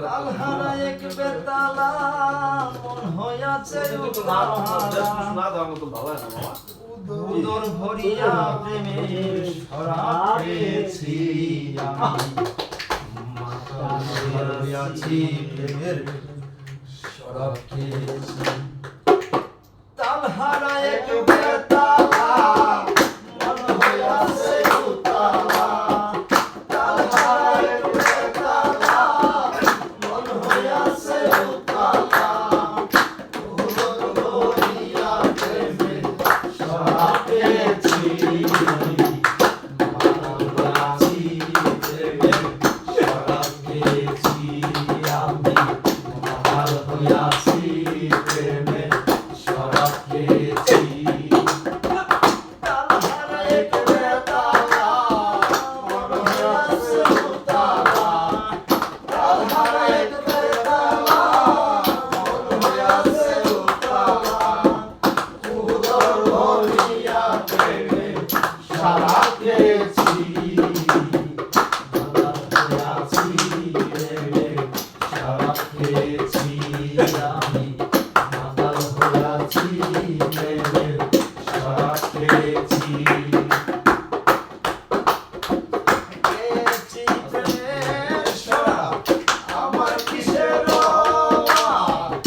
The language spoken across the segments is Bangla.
তালহারা এক বেতালা মন হইয়াছে উদর ভরিয়া প্রেমের শরাব খেয়েছি প্রেমের শরাব খেয়েছি তালহারা এক বেতালা মন হইয়াছে উতালা তালহারা এক বেতালা মন হইয়াছে উতালা উদর ভরিয়া প্রেমের শরাব খেয়েছি Gracias.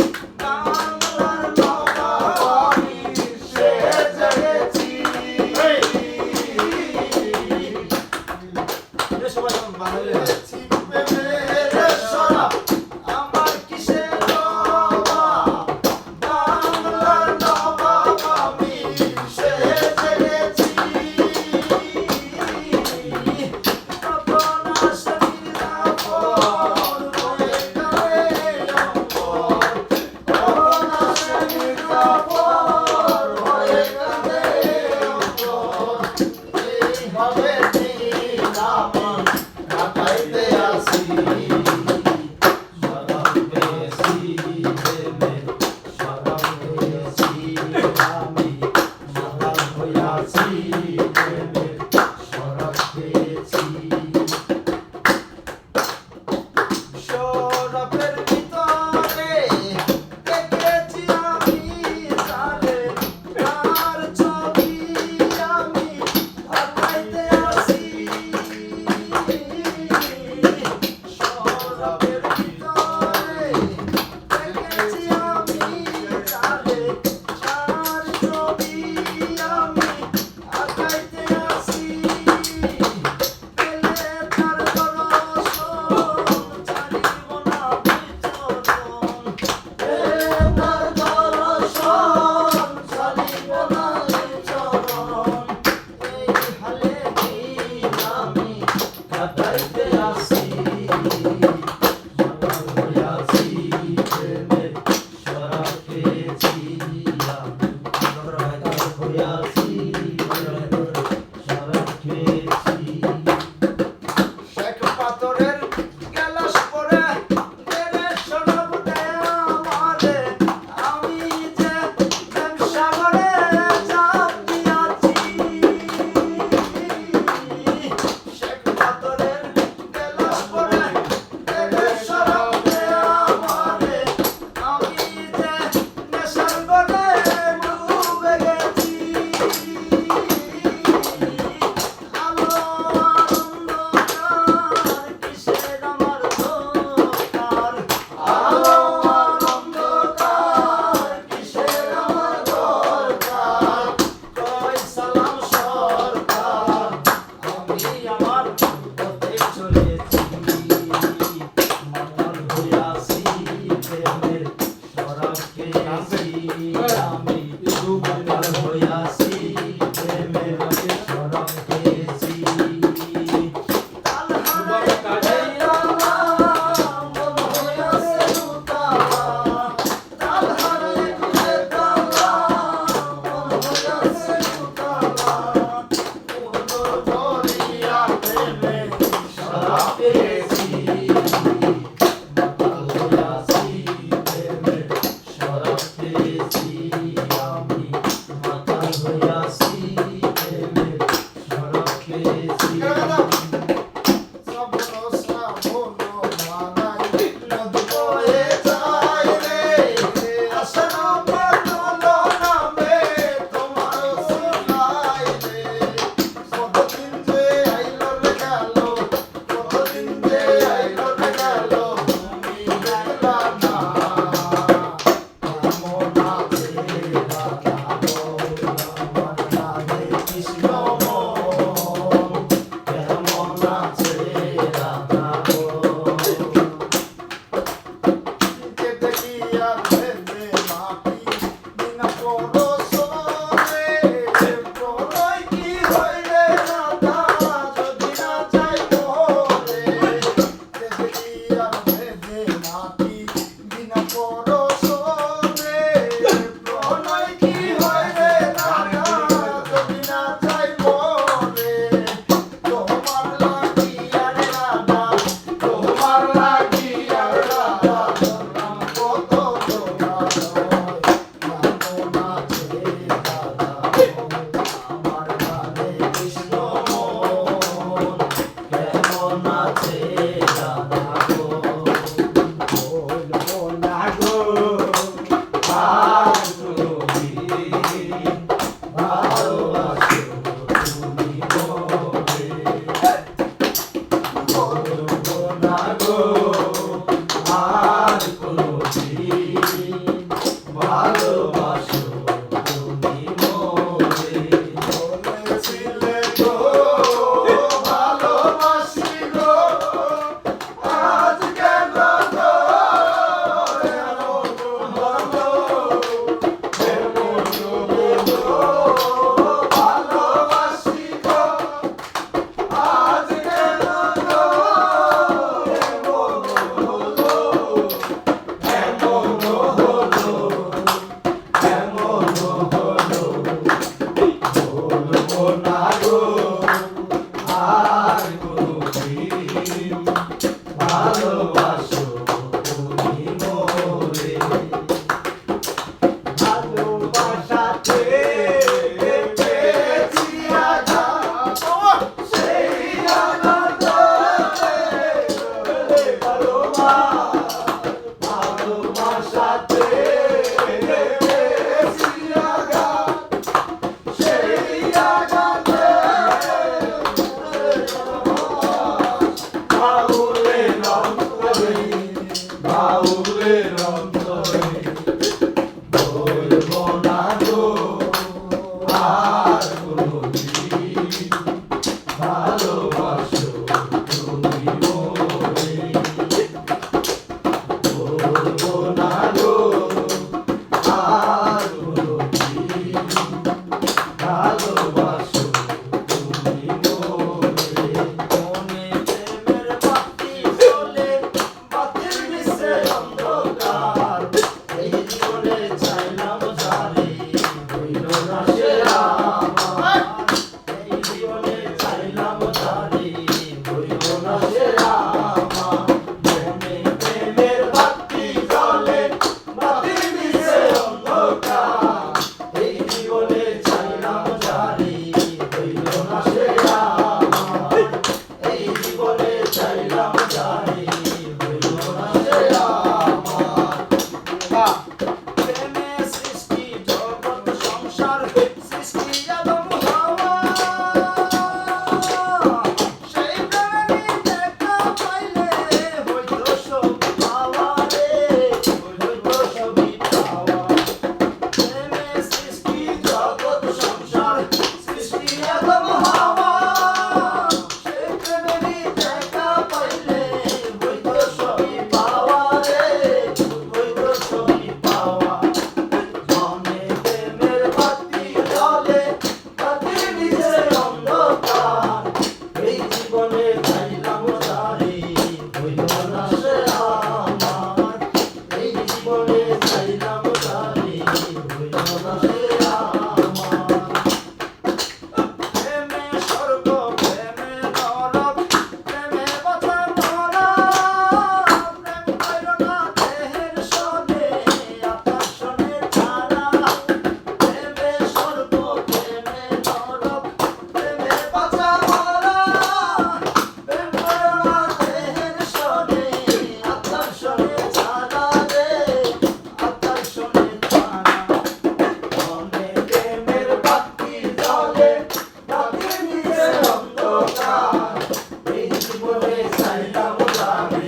এই জীবনে চাইলাম জানি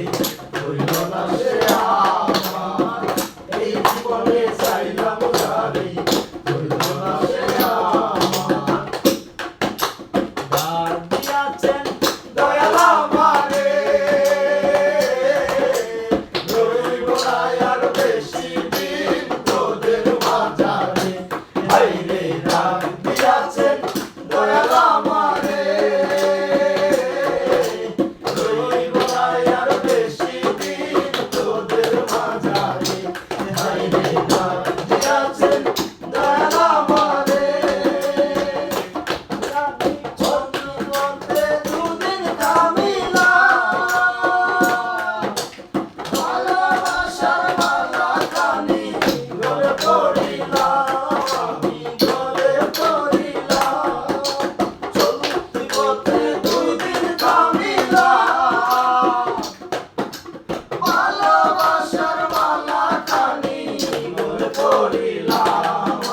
হইল না সে আমার এই জীবনে চাইলাম জানি হইল না সে আমার গান দিয়াছেন দয়াল আমারে রইব না আর বেশি দিন তোদের মাঝারে হাইরে গান দিয়াছেন দয়াল আমারে রইব না আর বেশি দিন তোদের মাঝারে হাইরে গান দিয়াছেন দয়াল আমারে চন্দ্রপথে দুদিন কামিলা ভালোবাসার মালা খানি গলে পড়িলাম আমি গলে পড়িলাম চলতি পথে দুদিন কামিলা ভালোবাসার মালা খানি গলে পড়িলাম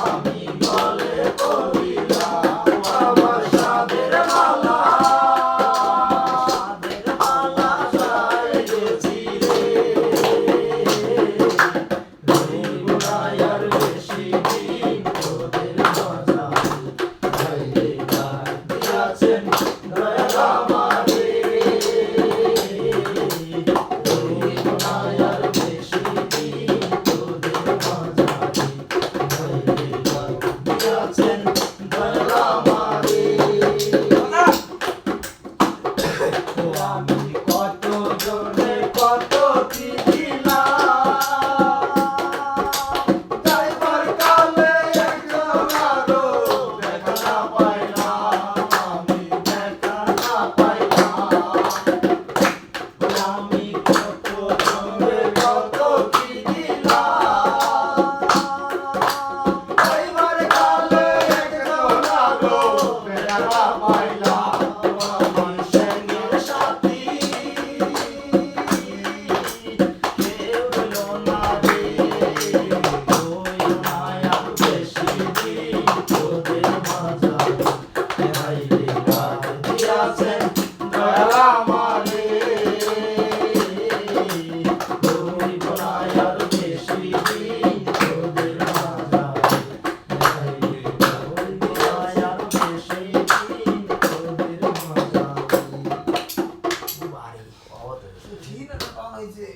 আমি গলে পড়িলাম আমার সাদের মালা সাইয়েছি রে রইব না আর বেশি দিন তোদের মাঝারে হাইরে গান দিয়াছেন দয়াল আমারে রইব না আর বেশি দিন তোদের মাঝারে হাইরে গান দিয়াছেন দয়াল আমারে আমি কত জনে কত কি দিলাম যাইবার কালে একজন আরো দেখা না পাইলাম আমি দেখা না পাইলাম আমি কত জনে কত কি দিলাম যাইবার কালে একজন আরো দেখা না পাইলাম আমার সঙ্গের সাথী কেউ হলো না রে হইল না আর বেশি দিন তোদের মাঝারে হাইরে গান দিয়াছেন দয়াল আমারে হইব না আর বেশি দিন তোদের মাঝারে হাইরে হইব না আর বেশি দিন তোদের মাঝারে বাড়ি ঠিক না পাওয়া হয়েছে